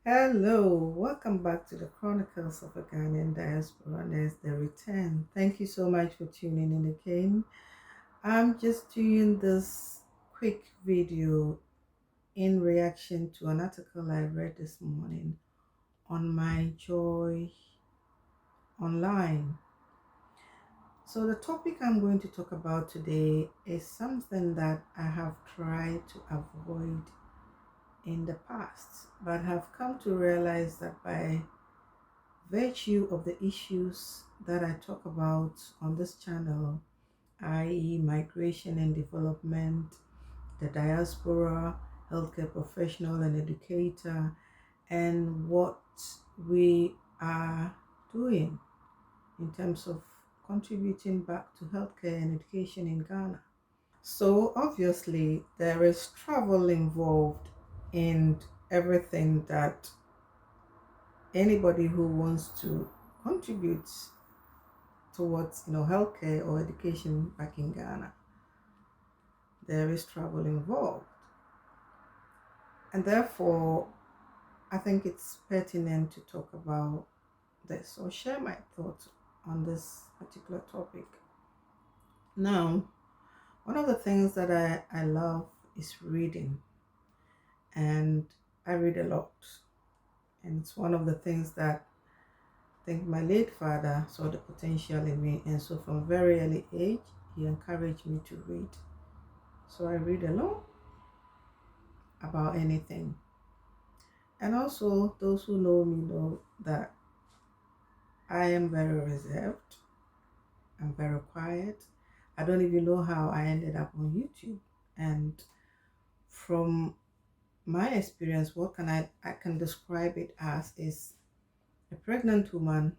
Hello, welcome back to the Chronicles of a Ghanaian Diaspora, and there's the return. Thank you so much for tuning in again. I'm just doing this quick video in reaction to an article I read this morning on my Joy Online. So, the topic I'm going to talk about today is something that I have tried to avoid in the past, but have come to realize that by virtue of the issues that I talk about on this channel, i.e., migration and development, the diaspora, healthcare professional and educator, and what we are doing in terms of contributing back to healthcare and education in Ghana. So, obviously, there is travel involved in everything that anybody who wants to contribute towards healthcare or education back in Ghana. There is travel involved, and therefore I think it's pertinent to talk about this or share my thoughts on this particular topic. Now, one of the things that I love is reading, and I read a lot, and it's one of the things that I think my late father saw the potential in me, and so from a very early age he encouraged me to read. So I read a lot about anything. And also, those who know me know that I am very reserved. I'm very quiet. I don't even know how I ended up on YouTube. And from my experience, what can I can describe it as is a pregnant woman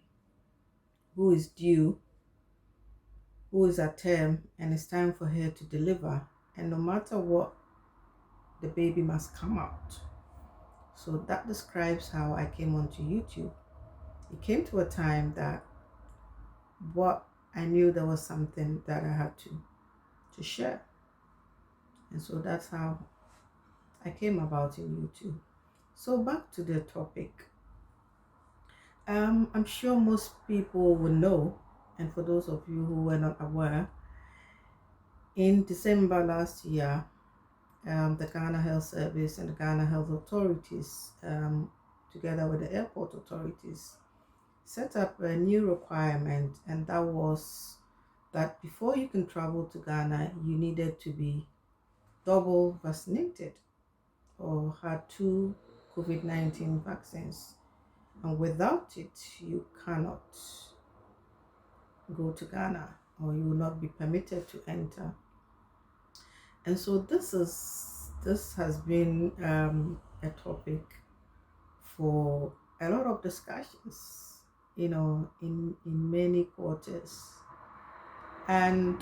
who is due, who is at term, and it's time for her to deliver. And no matter what, the baby must come out. So that describes how I came onto YouTube. It came to a time that what I knew there was something that I had to share. And so that's how I came about in YouTube. So back to the topic. I'm sure most people will know, and for those of you who were not aware, in December last year, the Ghana Health Service and the Ghana Health Authorities, together with the airport authorities, set up a new requirement, and that was that before you can travel to Ghana, you needed to be double vaccinated or had two COVID-19 vaccines. And without it, you cannot go to Ghana or you will not be permitted to enter. And so this has been a topic for a lot of discussions, in many quarters. And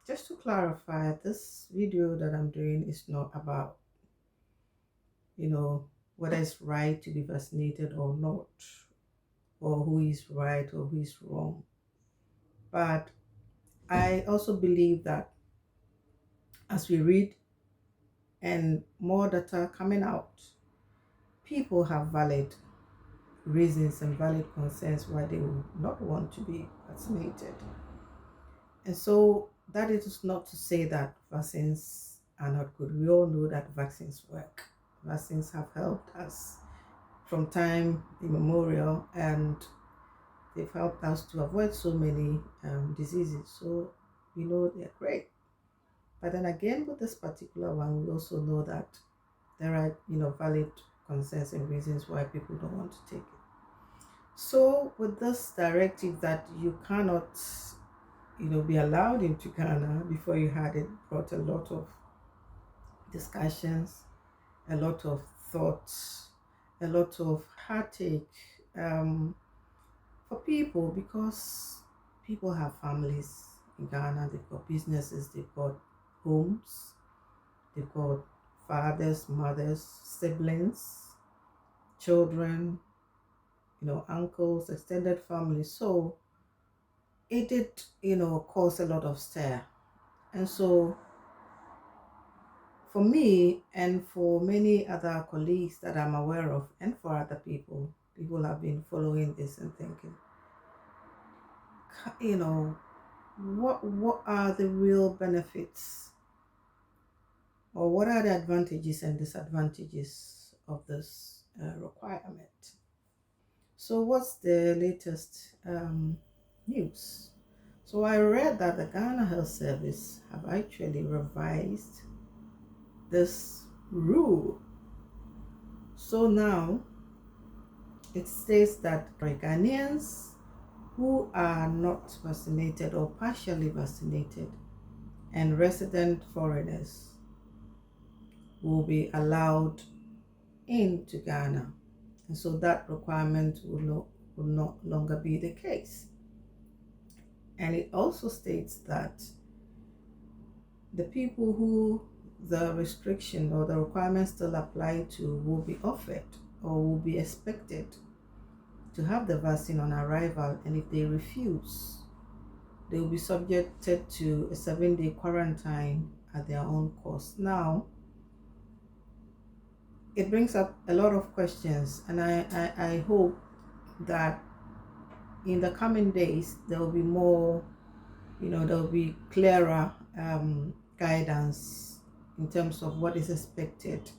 just to clarify, this video that I'm doing is not about, whether it's right to be vaccinated or not, or who is right or who is wrong. But I also believe that as we read and more data coming out, people have valid reasons and valid concerns why they would not want to be vaccinated. And so that is not to say that vaccines are not good. We all know that vaccines work. Vaccines have helped us from time immemorial, and they've helped us to avoid so many diseases. So we know they're great. But then again, with this particular one, we also know that there are, valid concerns and reasons why people don't want to take it. So with this directive that you cannot, be allowed into Ghana before you had it, brought a lot of discussions, a lot of thoughts, a lot of heartache for people, because people have families in Ghana, they've got businesses, they've got homes, they've got fathers, mothers, siblings, children, uncles, extended family. So it did, cause a lot of stir. And so For me and for many other colleagues that I'm aware of, and for other people, people have been following this and thinking, you know, what are the real benefits, or what are the advantages and disadvantages of this requirement? So, what's the latest news? So, I read that the Ghana Health Service have actually revised this rule. So now it states that Ghanaians who are not vaccinated or partially vaccinated and resident foreigners will be allowed into Ghana. And so that requirement will no longer be the case. And it also states that the people who the restriction or the requirements still apply to will be offered or will be expected to have the vaccine on arrival, and if they refuse, they will be subjected to a 7-day quarantine at their own cost. Now, it brings up a lot of questions, and I hope that in the coming days there will be more, there will be clearer guidance in terms of what is expected.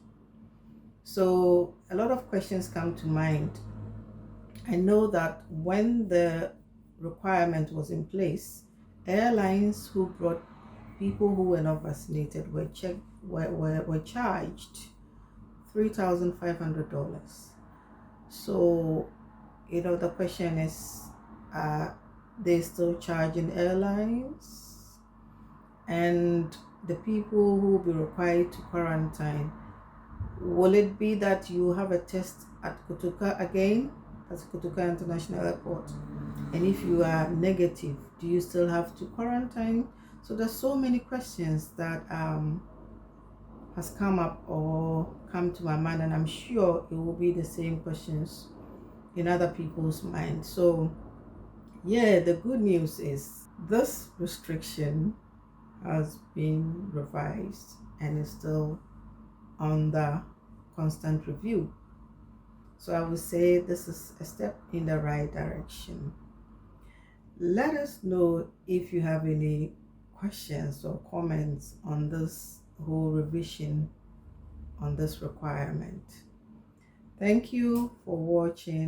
So a lot of questions come to mind. I know that when the requirement was in place, airlines who brought people who were not vaccinated were charged $3,500. So, the question is, are they still charging airlines? And the people who will be required to quarantine, will it be that you have a test at Kotoka again, at Kotoka International Airport? And if you are negative, do you still have to quarantine? So there's so many questions that has come up or come to my mind, and I'm sure it will be the same questions in other people's minds. So yeah, the good news is this restriction has been revised and is still under constant review. So I would say this is a step in the right direction. Let us know if you have any questions or comments on this whole revision on this requirement. Thank you for watching.